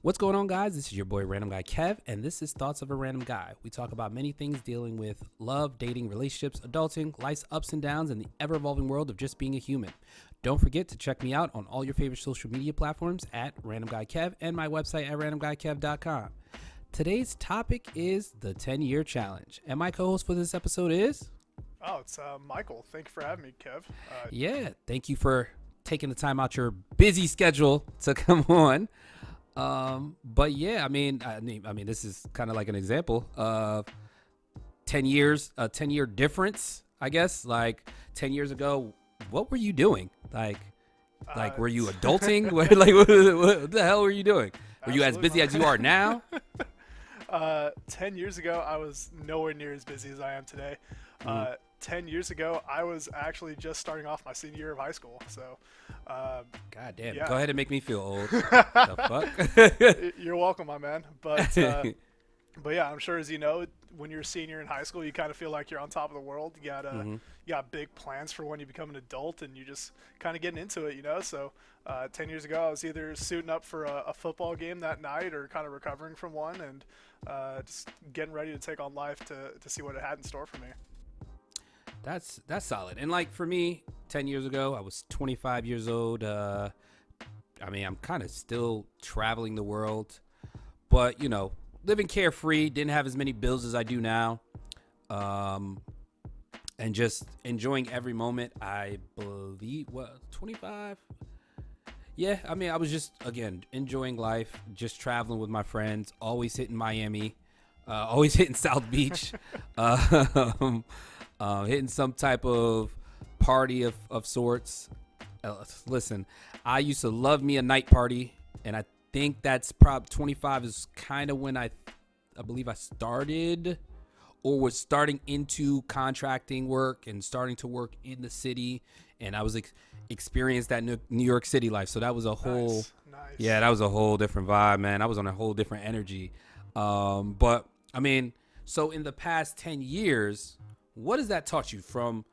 What's going on, guys? This is your boy Random Guy Kev, and this is Thoughts of a Random Guy. We talk about many things dealing with love, dating, relationships, adulting, life's ups and downs, and the ever-evolving world of just being a human. Don't forget to check me out on all your favorite social media platforms at Random Guy Kev and my website at randomguykev.com. Today's topic is the 10-year challenge, and my co-host for this episode is... Oh, it's Michael. Thank you for having me, Kev. Yeah, thank you for taking the time out your busy schedule to come on. But yeah, I mean, this is kind of like an example of 10 years, a 10-year difference, I guess. Like 10 years ago, what were you doing? Like, were you adulting? what the hell were you doing? Were you as busy as you are now? 10 years ago, I was nowhere near as busy as I am today. 10 years ago, I was actually just starting off my senior year of high school. So, God damn, yeah. Go ahead and make me feel old. The fuck? You're welcome, my man. But yeah, I'm sure as you know, when you're a senior in high school, you kind of feel like you're on top of the world. You got big plans for when you become an adult, and you just kind of getting into it, you know. So 10 years ago, I was either suiting up for a football game that night or kind of recovering from one and just getting ready to take on life to see what it had in store for me. That's solid. And like for me, 10 years ago, I was 25 years old. I'm kind of still traveling the world, but living carefree, didn't have as many bills as I do now. And just enjoying every moment. I believe 25. Yeah, I was just, again, enjoying life, just traveling with my friends, always hitting Miami, always hitting South Beach. Hitting some type of party of sorts. Listen, I used to love me a night party, and I think that's probably 25 is kind of when I believe I started or was starting into contracting work and starting to work in the city, and I was experienced that New York City life. So that was a whole, nice. Yeah, that was a whole different vibe, man. I was on a whole different energy. But so in the past 10 years. What has that taught you from,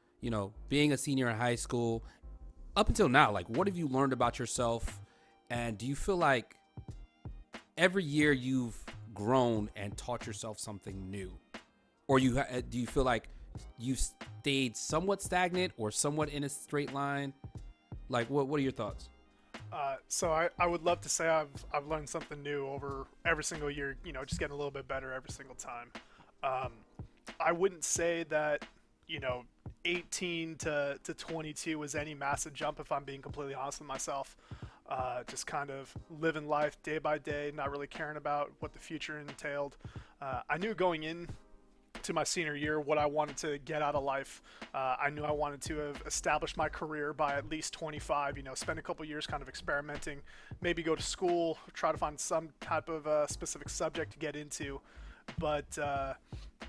being a senior in high school up until now? Like, what have you learned about yourself? And do you feel like every year you've grown and taught yourself something new? Or do you feel like you've stayed somewhat stagnant or somewhat in a straight line? Like, what are your thoughts? So I would love to say I've learned something new over every single year, just getting a little bit better every single time. I wouldn't say that, 18 to 22 was any massive jump, if I'm being completely honest with myself. Just kind of living life day by day, not really caring about what the future entailed. I knew going in to my senior year what I wanted to get out of life. I knew I wanted to have established my career by at least 25, spend a couple years kind of experimenting, maybe go to school, try to find some type of specific subject to get into. But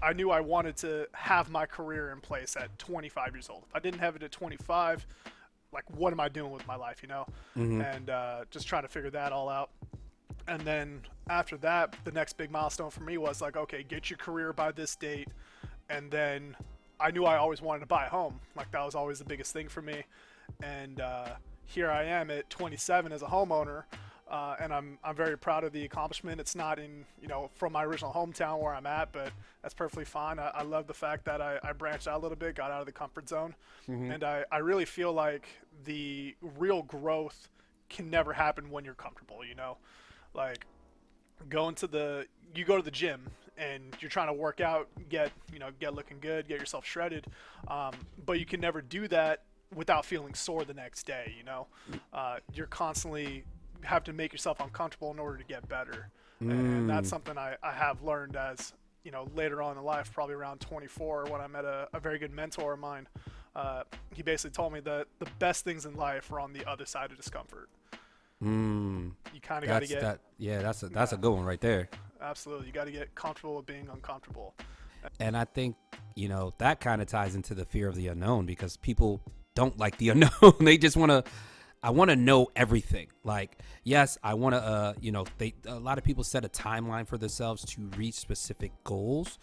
I knew I wanted to have my career in place at 25 years old. If I didn't have it at 25, like, what am I doing with my life, Mm-hmm. And just trying to figure that all out. And then after that, the next big milestone for me was like, okay, get your career by this date. And then I knew I always wanted to buy a home. Like, that was always the biggest thing for me. And here I am at 27 as a homeowner. And I'm very proud of the accomplishment. It's not in, from my original hometown where I'm at, but that's perfectly fine. I love the fact that I branched out a little bit, got out of the comfort zone. Mm-hmm. And I really feel like the real growth can never happen when you're comfortable, Like, you go to the gym and you're trying to work out, get looking good, get yourself shredded. But you can never do that without feeling sore the next day, You're constantly have to make yourself uncomfortable in order to get better. And that's something I have learned as, later on in life, probably around 24, when I met a very good mentor of mine. He basically told me that the best things in life are on the other side of discomfort. You kind of got to get that. Yeah, that's a good one right there. Absolutely. You got to get comfortable with being uncomfortable. And I think, that kind of ties into the fear of the unknown, because people don't like the unknown. They just I want to know everything. Like, yes, I want to, a lot of people set a timeline for themselves to reach specific goals.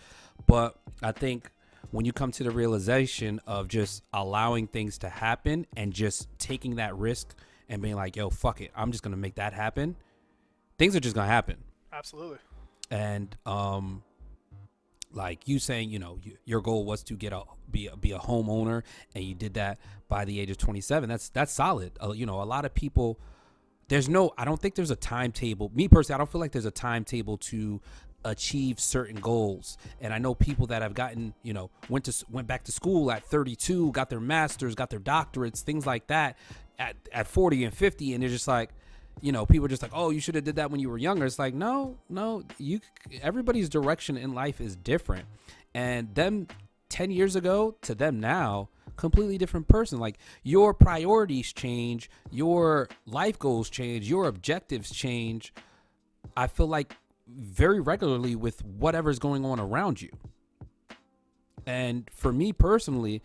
But I think when you come to the realization of just allowing things to happen and just taking that risk and being like, yo, fuck it, I'm just going to make that happen. things are just gonna happen. Absolutely. And like you saying, your goal was to be a homeowner, and you did that by the age of 27. That's solid. A lot of people, I don't think there's a timetable. Me personally, I don't feel like there's a timetable to achieve certain goals. And I know people that have gotten, went back to school at 32, got their masters, got their doctorates, things like that at 40 and 50, and they're just like, people are just like, oh, you should have did that when you were younger. It's like, no, everybody's direction in life is different. And them 10 years ago to them now, completely different person. Like, your priorities change, your life goals change, your objectives change. I feel like very regularly with whatever's going on around you. And for me personally,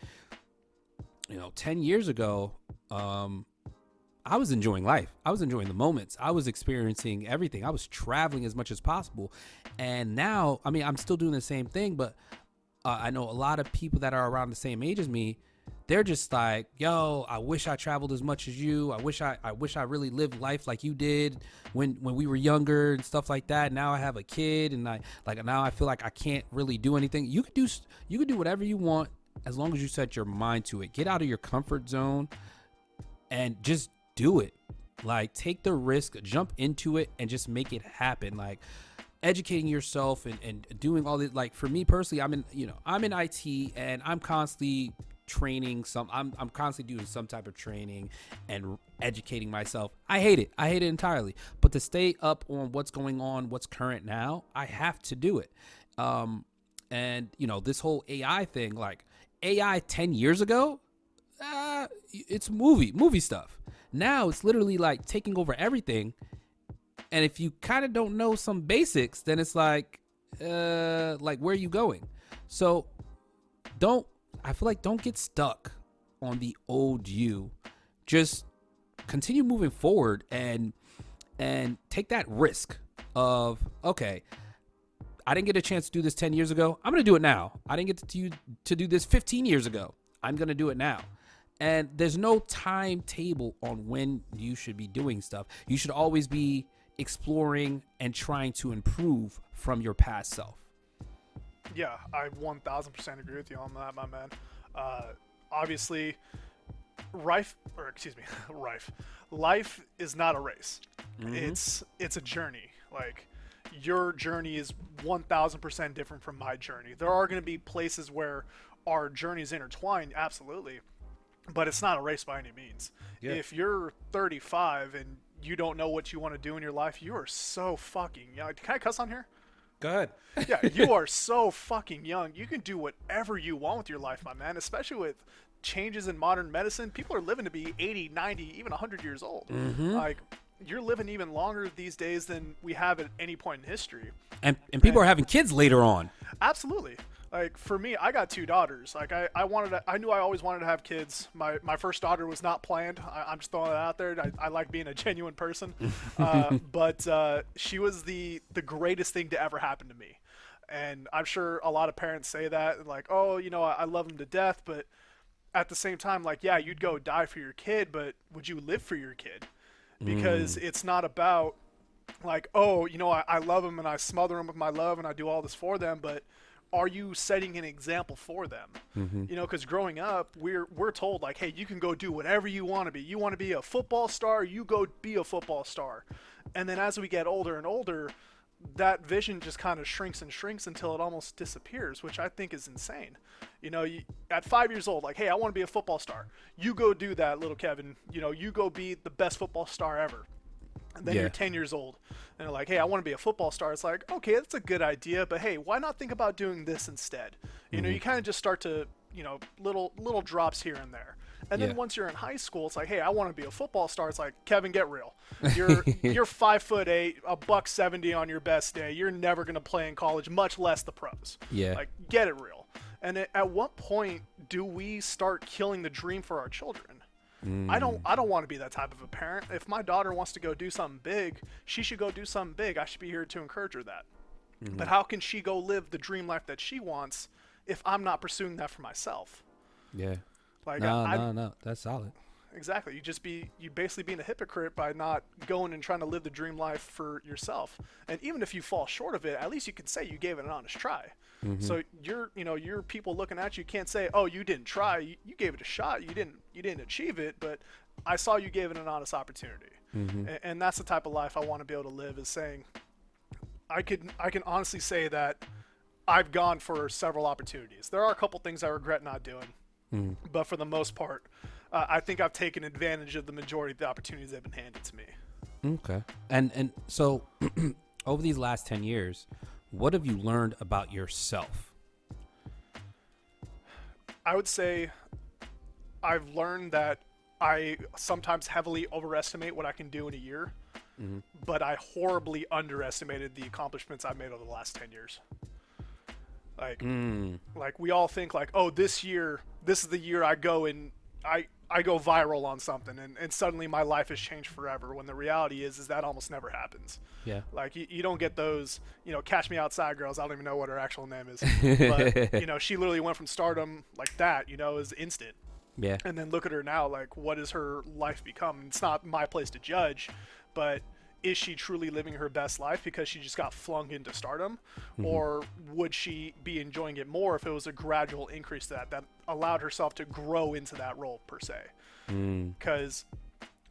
10 years ago, I was enjoying life. I was enjoying the moments. I was experiencing everything. I was traveling as much as possible. And now, I'm still doing the same thing, but I know a lot of people that are around the same age as me. They're just like, yo, I wish I traveled as much as you. I wish I really lived life like you did when we were younger and stuff like that. Now I have a kid, and now I feel like I can't really do anything. You could do whatever you want as long as you set your mind to it. Get out of your comfort zone and just do it. Like, take the risk, jump into it, and just make it happen. Like, educating yourself and doing all this. Like, for me personally, I'm in IT, and I'm constantly training I'm constantly doing some type of training and educating myself. I hate it entirely, but to stay up on what's going on, what's current now, I have to do it. And this whole AI thing, like AI 10 years ago, it's movie stuff. Now it's literally like taking over everything. And if you kind of don't know some basics, then it's like where are you going? So don't get stuck on the old you. Just continue moving forward and take that risk of, okay, I didn't get a chance to do this 10 years ago. I'm going to do it now. I didn't get to do this 15 years ago. I'm going to do it now. And there's no timetable on when you should be doing stuff. You should always be exploring and trying to improve from your past self. Yeah, I 1000% agree with you on that, my man. Obviously, life is not a race. Mm-hmm. It's a journey. Like, your journey is 1000% different from my journey. There are going to be places where our journeys intertwine, absolutely, but it's not a race by any means. Yeah. If you're 35 and you don't know what you want to do in your life, you are so fucking young. Can I cuss on here? Go ahead. Yeah, you are so fucking young. You can do whatever you want with your life, my man, especially with changes in modern medicine. People are living to be 80, 90, even 100 years old. Mm-hmm. Like, you're living even longer these days than we have at any point in history. And people are having kids later on. Absolutely. Like, for me, I got 2 daughters. Like, I knew I always wanted to have kids. My first daughter was not planned. I'm just throwing it out there. I like being a genuine person. But she was the greatest thing to ever happen to me. And I'm sure a lot of parents say that, like, oh, I love them to death. But at the same time, like, yeah, you'd go die for your kid, but would you live for your kid? Because it's not about, like, oh, I love them and I smother them with my love and I do all this for them, but are you setting an example for them? Mm-hmm. Because growing up, we're told, like, hey, you can go do whatever you want to be. You want to be a football star, you go be a football star. And then as we get older and older, that vision just kind of shrinks and shrinks until it almost disappears, which I think is insane. At 5 years old, like, hey, I want to be a football star. You go do that, little Kevin. You go be the best football star ever. And then you're 10 years old, and you're like, hey, I want to be a football star. It's like, okay, that's a good idea, but hey, why not think about doing this instead? You kind of just start to, little drops here and there. And then once you're in high school, it's like, hey, I want to be a football star. It's like, Kevin, get real. You're 5'8", $170 on your best day. You're never going to play in college, much less the pros. Yeah. Like, get it real. And at what point do we start killing the dream for our children? I don't want to be that type of a parent. If my daughter wants to go do something big, she should go do something big. I should be here to encourage her that. Mm-hmm. But how can she go live the dream life that she wants if I'm not pursuing that for myself? Yeah. Like, no, that's solid. exactly. You basically being a hypocrite by not going and trying to live the dream life for yourself. And even if you fall short of it, at least you can say you gave it an honest try. So your people looking at you can't say, "Oh, you didn't try. You gave it a shot. You didn't achieve it, but I saw you gave it an honest opportunity." And that's the type of life I want to be able to live, is saying I can honestly say that I've gone for several opportunities. There are a couple things I regret not doing, but for the most part, I think I've taken advantage of the majority of the opportunities that have been handed to me. Okay. And so over these last 10 years, what have you learned about yourself? I would say I've learned that I sometimes heavily overestimate what I can do in a year, but I horribly underestimated the accomplishments I've made over the last 10 years. Like we all think like, oh, this is the year I go and I go viral on something and suddenly my life has changed forever, when the reality is that almost never happens. Yeah. Like you don't get those, Catch Me Outside girls. I don't even know what her actual name is, but she literally went from stardom like that, is instant. Yeah. And then look at her now, like what has her life become? It's not my place to judge, but is she truly living her best life because she just got flung into stardom? Or would she be enjoying it more if it was a gradual increase to that allowed herself to grow into that role per se? Because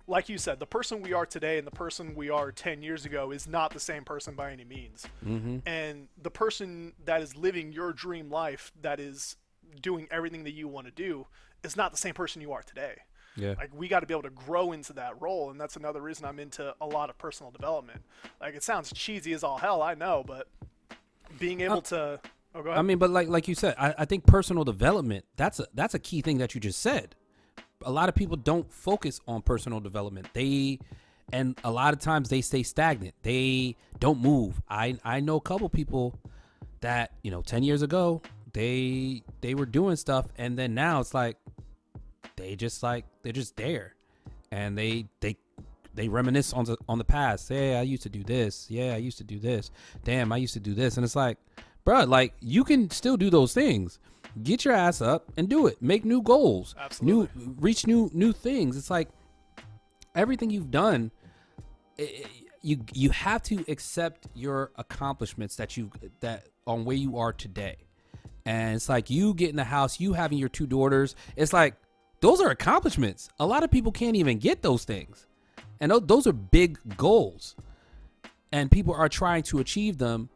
like you said, the person we are today and the person we are 10 years ago is not the same person by any means. And the person that is living your dream life, that is doing everything that you want to do, is not the same person you are today. Yeah. Like we got to be able to grow into that role, and that's another reason I'm into a lot of personal development. Like it sounds cheesy as all hell, I know, but being able to go ahead. I mean, but like you said, I think personal development, that's a key thing that you just said. A lot of people don't focus on personal development. And a lot of times they stay stagnant. They don't move. I know a couple people that, 10 years ago, they were doing stuff, and then now it's like they're just there, and they reminisce on the past. Hey, I used to do this. Yeah, I used to do this. Damn, I used to do this. And it's like, bro, like you can still do those things. Get your ass up and do it. Make new goals. Absolutely. Reach new things. It's like everything you've done. You have to accept your accomplishments that on where you are today. And it's like you get in the house, you having your 2 daughters. It's like those are accomplishments. A lot of people can't even get those things. And those are big goals. And people are trying to achieve them,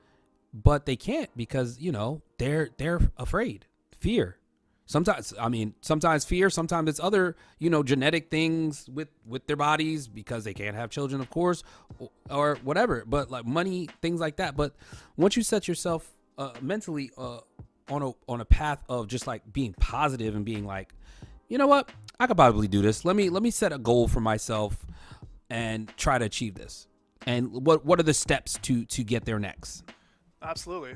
but they can't because, they're afraid. Fear. Sometimes fear, sometimes it's other, genetic things with their bodies because they can't have children, of course, or whatever. But like money, things like that. But once you set yourself mentally on a path of just like being positive and being like, you know what, I could probably do this. Let me set a goal for myself and try to achieve this. And what are the steps to get there next? Absolutely.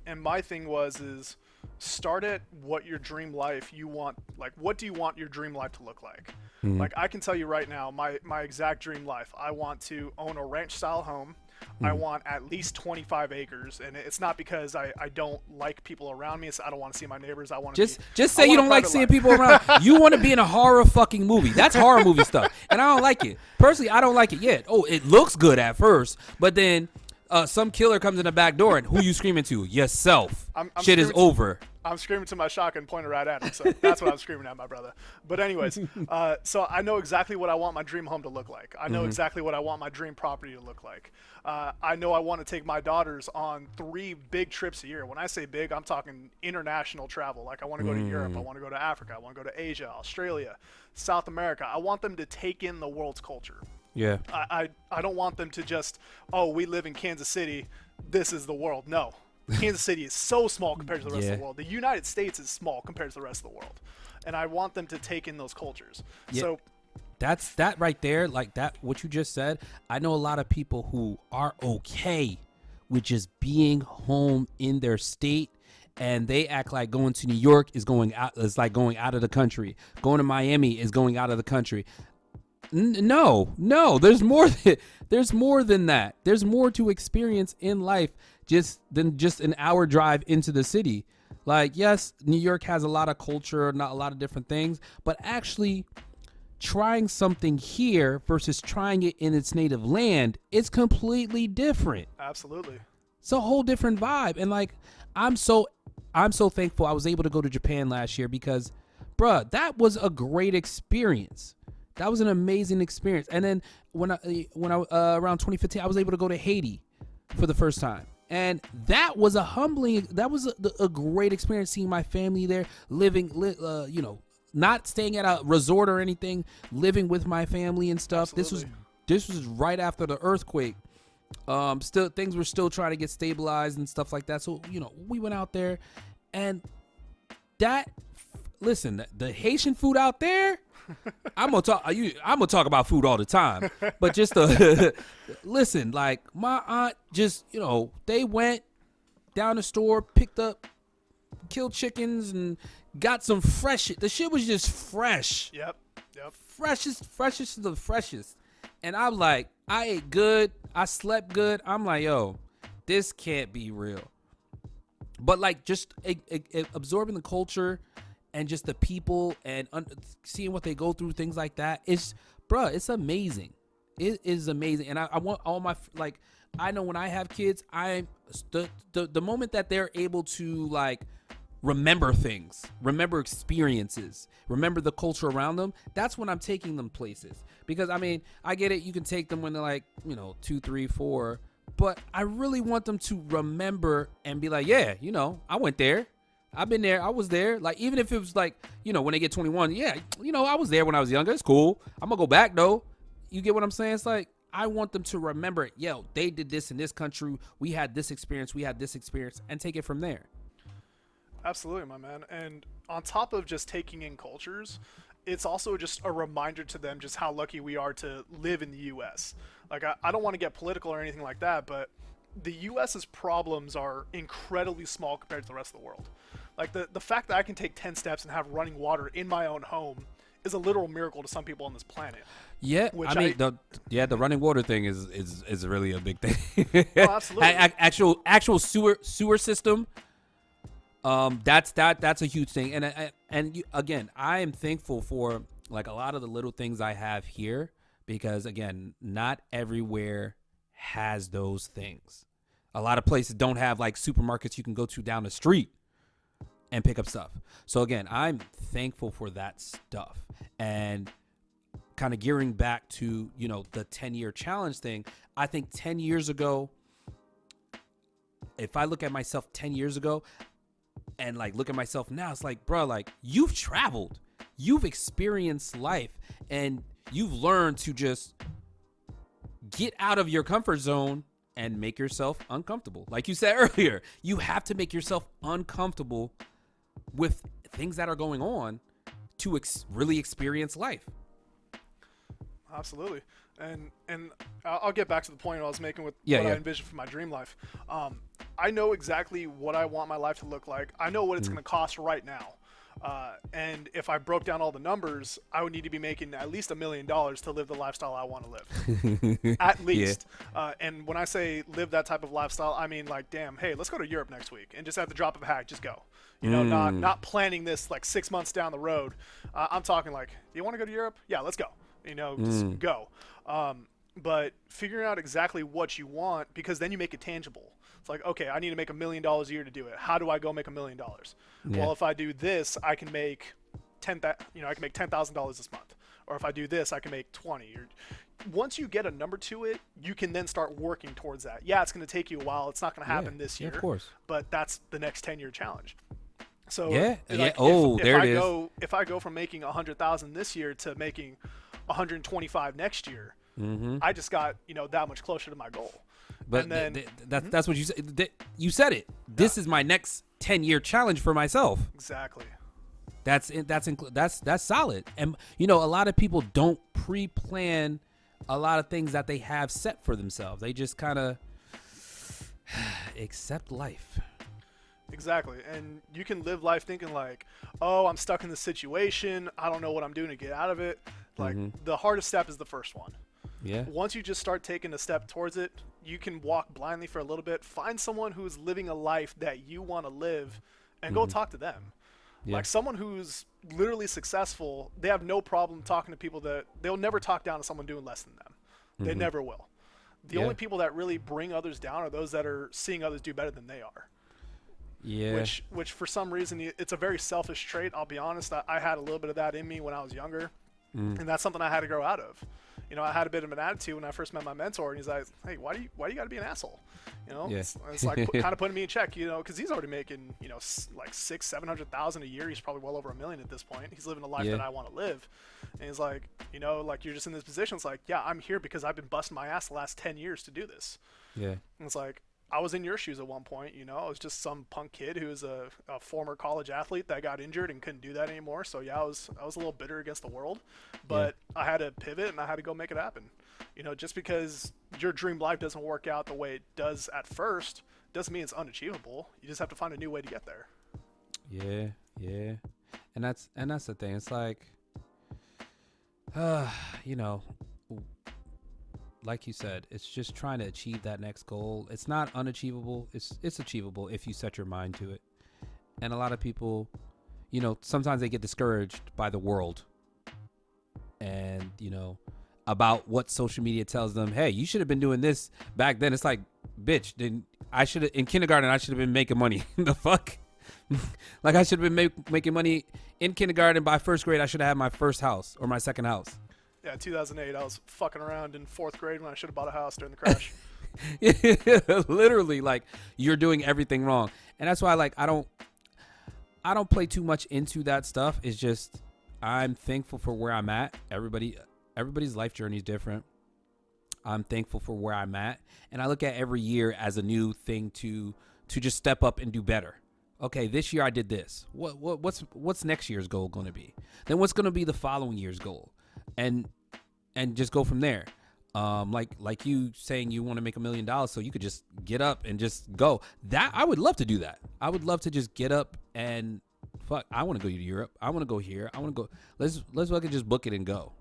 And my thing is start at what your dream life you want. Like, what do you want your dream life to look like? Like, I can tell you right now, my exact dream life, I want to own a ranch style home. I want at least 25 acres, and it's not because I don't like people around me. It's I don't want to see my neighbors. I want to just say you don't like seeing people around. You want to be in a horror fucking movie. That's horror movie stuff, and I don't like it. Personally, I don't like it yet. Oh, it looks good at first, but then some killer comes in the back door, and who you screaming to? Yourself. Shit is over. I'm screaming to my shotgun pointed right at him, so that's what I'm screaming at, my brother. But anyways, so I know exactly what I want my dream home to look like. I know exactly what I want my dream property to look like. I know I want to take my daughters on 3 big trips a year. When I say big, I'm talking international travel. Like I want to go to Europe, I want to go to Africa, I want to go to Asia, Australia, South America. I want them to take in the world's culture. Yeah. I don't want them to just, oh, we live in Kansas City, this is the world. No. Kansas City is so small compared to the rest of the world. The United States is small compared to the rest of the world. And I want them to take in those cultures. Yeah. So that's that right there, like that, what you just said. I know a lot of people who are okay with just being home in their state, and they act like going to New York is like going out of the country. Going to Miami is going out of the country. No, there's more than that. There's more to experience in life than just an hour drive into the city. Like, yes, New York has a lot of culture, not a lot of different things, but actually trying something here versus trying it in its native land, it's completely different. Absolutely. It's a whole different vibe. And like, I'm so thankful I was able to go to Japan last year because, bruh, that was a great experience. That was an amazing experience. And then when I around 2015, I was able to go to Haiti for the first time. And that was a great experience, seeing my family there, not staying at a resort or anything, living with my family and stuff. Absolutely. This was right after the earthquake. Still things were still trying to get stabilized and stuff like that. So, we went out there, and the Haitian food out there, I'm gonna talk about food all the time, but just listen, like my aunt just, they went down the store, picked up killed chickens and got some fresh. The shit was just fresh. Yep. Freshest of the freshest. And I'm like, I ate good. I slept good. I'm like, yo, this can't be real. But like, just absorbing the culture and just the people and seeing what they go through, things like that. It's amazing. It is amazing. And I want all my, like, I know when I have kids, the moment that they're able to like remember things, remember experiences, remember the culture around them, that's when I'm taking them places. Because I mean, I get it, you can take them when they're like, 2, 3, 4, but I really want them to remember and be like, yeah, I went there. I've been there. I was there. Like, even if it was like, when they get 21, yeah, I was there when I was younger. It's cool. I'm gonna go back though. You get what I'm saying? It's like, I want them to remember, they did this in this country. We had this experience. And take it from there. Absolutely, my man. And on top of just taking in cultures, it's also just a reminder to them just how lucky we are to live in the U.S. Like, I don't want to get political or anything like that, but the U.S.'s problems are incredibly small compared to the rest of the world. Like, the fact that I can take 10 steps and have running water in my own home is a literal miracle to some people on this planet. Yeah, the running water thing is really a big thing. Oh, absolutely. Actual sewer system. That's a huge thing. And again, I am thankful for like a lot of the little things I have here, because again, not everywhere has those things. A lot of places don't have like supermarkets you can go to down the street and pick up stuff. So again, I'm thankful for that stuff. And kind of gearing back to, the 10-year challenge thing, I think 10 years ago, if I look at myself 10 years ago and like look at myself now, it's like, bro, like, you've traveled, you've experienced life, and you've learned to just get out of your comfort zone and make yourself uncomfortable. Like you said earlier, you have to make yourself uncomfortable with things that are going on to really experience life. Absolutely. And I'll get back to the point I was making with I envision for my dream life. I know exactly what I want my life to look like. I know what it's going to cost right now. And if I broke down all the numbers, I would need to be making at least $1 million to live the lifestyle I want to live. At least. Yeah. And when I say live that type of lifestyle, I mean like, damn, hey, let's go to Europe next week and just at the drop of a hat, just go. Not planning this like 6 months down the road. I'm talking like, do you want to go to Europe? Yeah, let's go. Just go. But figuring out exactly what you want, because then you make it tangible. It's like, okay, I need to make $1 million a year to do it. How do I go make $1 million? Yeah. Well, if I do this, I can make $10,000 this month. Or if I do this, I can make 20. Once you get a number to it, you can then start working towards that. Yeah, it's going to take you a while. It's not going to happen this year. Of course. But that's the next 10-year challenge. So if I go from making 100,000 this year to making 125 next year, I just got that much closer to my goal. But then that's what you said. You said it. This is my next 10-year challenge for myself. Exactly. That's solid. And a lot of people don't pre-plan a lot of things that they have set for themselves. They just kind of accept life. Exactly. And you can live life thinking like, oh, I'm stuck in this situation. I don't know what I'm doing to get out of it. Like, the hardest step is the first one. Yeah. Once you just start taking a step towards it, you can walk blindly for a little bit. Find someone who's living a life that you want to live and go talk to them. Yeah. Like someone who's literally successful, they have no problem talking to people that they'll never talk down to someone doing less than them. They never will. The Yeah. only people that really bring others down are those that are seeing others do better than they are. Yeah. Which for some reason, it's a very selfish trait. I'll be honest. I had a little bit of that in me when I was younger, and that's something I had to grow out of. You know, I had a bit of an attitude when I first met my mentor, and he's like, "Hey, why do you got to be an asshole?" You know, Yeah. it's like kind of putting me in check. You know, because he's already making like 600,000-700,000 a year. He's probably well over $1 million at this point. He's living a life that I want to live, and he's like, like you're just in this position. It's like, yeah, I'm here because I've been busting my ass the last 10 years to do this. Yeah. And it's like, I was in your shoes at one point, I was just some punk kid who was a former college athlete that got injured and couldn't do that anymore. So yeah, I was a little bitter against the world, but I had to pivot and I had to go make it happen. Just because your dream life doesn't work out the way it does at first doesn't mean it's unachievable. You just have to find a new way to get there. Yeah. Yeah. And that's the thing. It's like, like you said, it's just trying to achieve that next goal. It's not unachievable. It's achievable if you set your mind to it. And a lot of people, sometimes they get discouraged by the world and, about what social media tells them. Hey, you should have been doing this back then. It's like, bitch, then in kindergarten, I should have been making money. The fuck? Like I should have been making money in kindergarten. By first grade, I should have had my first house or my second house. Yeah, 2008, I was fucking around in 4th grade when I should have bought a house during the crash. Literally, like you're doing everything wrong. And that's why I don't play too much into that stuff. It's just I'm thankful for where I'm at. Everybody's life journey is different. I'm thankful for where I'm at. And I look at every year as a new thing to just step up and do better. Okay, this year I did this. What's next year's goal going to be? Then what's going to be the following year's goal? And just go from there. Like you saying you want to make $1 million so you could just get up and just go. That I would love to do that. I would love to just get up and I want to go to Europe. I want to go here. I want to go. Let's fucking just book it and go.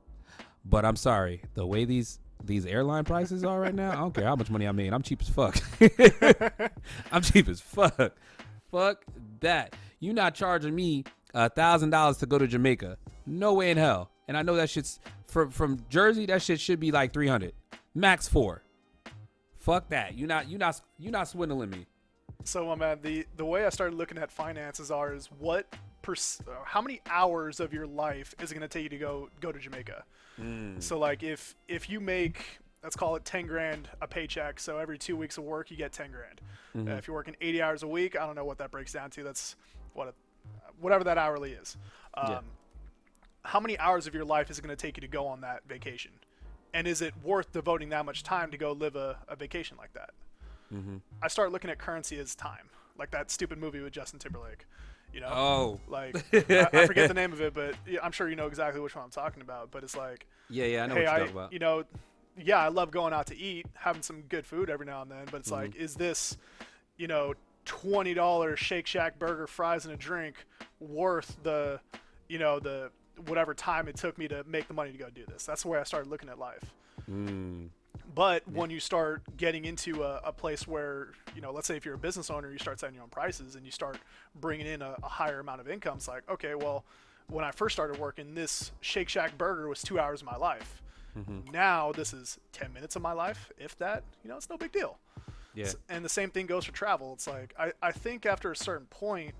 But I'm sorry, the way these airline prices are right now, I don't care how much money I made. I'm cheap as fuck. I'm cheap as fuck. Fuck that. You not charging me $1,000 to go to Jamaica. No way in hell. And I know that shit's from Jersey. That shit should be like 300, max 4. Fuck that. You not swindling me. So, my man, the way I started looking at finances is how many hours of your life is it going to take you to go to Jamaica? So, like, if you make, let's call it 10 grand a paycheck, so every 2 weeks of work you get 10 grand. If you're working 80 hours a week, I don't know what that breaks down to. That's whatever that hourly is. How many hours of your life is it going to take you to go on that vacation? And is it worth devoting that much time to go live a vacation like that? I started looking at currency as time, like that stupid movie with Justin Timberlake. Like I forget the name of it, but I'm sure you know exactly which one I'm talking about. But it's like, yeah, I know what you're talking about. Yeah, I love going out to eat, having some good food every now and then. But it's like, is this, $20 Shake Shack burger, fries, and a drink worth the whatever time it took me to make the money to go do this? That's the way I started looking at life. But when you start getting into a place where, let's say if you're a business owner, you start setting your own prices and you start bringing in a higher amount of income. It's like, okay, well, when I first started working, this Shake Shack burger was 2 hours of my life. Now this is 10 minutes of my life, if that. It's no big deal. Yeah. And the same thing goes for travel. It's like, I think after a certain point,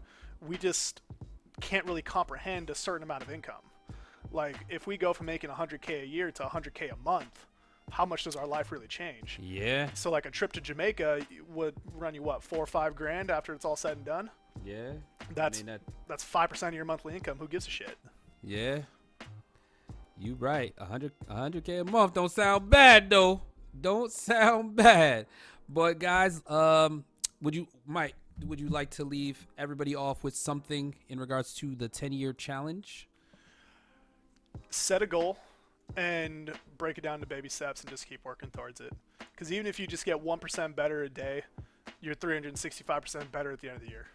we just can't really comprehend a certain amount of income. Like, if we go from making $100K a year to $100K a month, how much does our life really change? Yeah. So like a trip to Jamaica would run you what, $4 or $5 grand after it's all said and done? Yeah. That's 5% of your monthly income. Who gives a shit? Yeah. You right. 100K a month don't sound bad though. Don't sound bad. But guys, would you like to leave everybody off with something in regards to the 10-year challenge? Set a goal and break it down to baby steps and just keep working towards it. Because even if you just get 1% better a day, you're 365% better at the end of the year.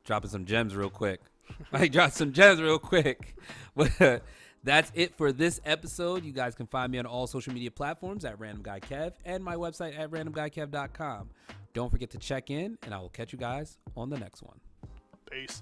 Dropping some gems real quick. I dropped some gems real quick. But that's it for this episode. You guys can find me on all social media platforms at Random Guy Kev and my website at randomguykev.com. Don't forget to check in, and I will catch you guys on the next one. Peace.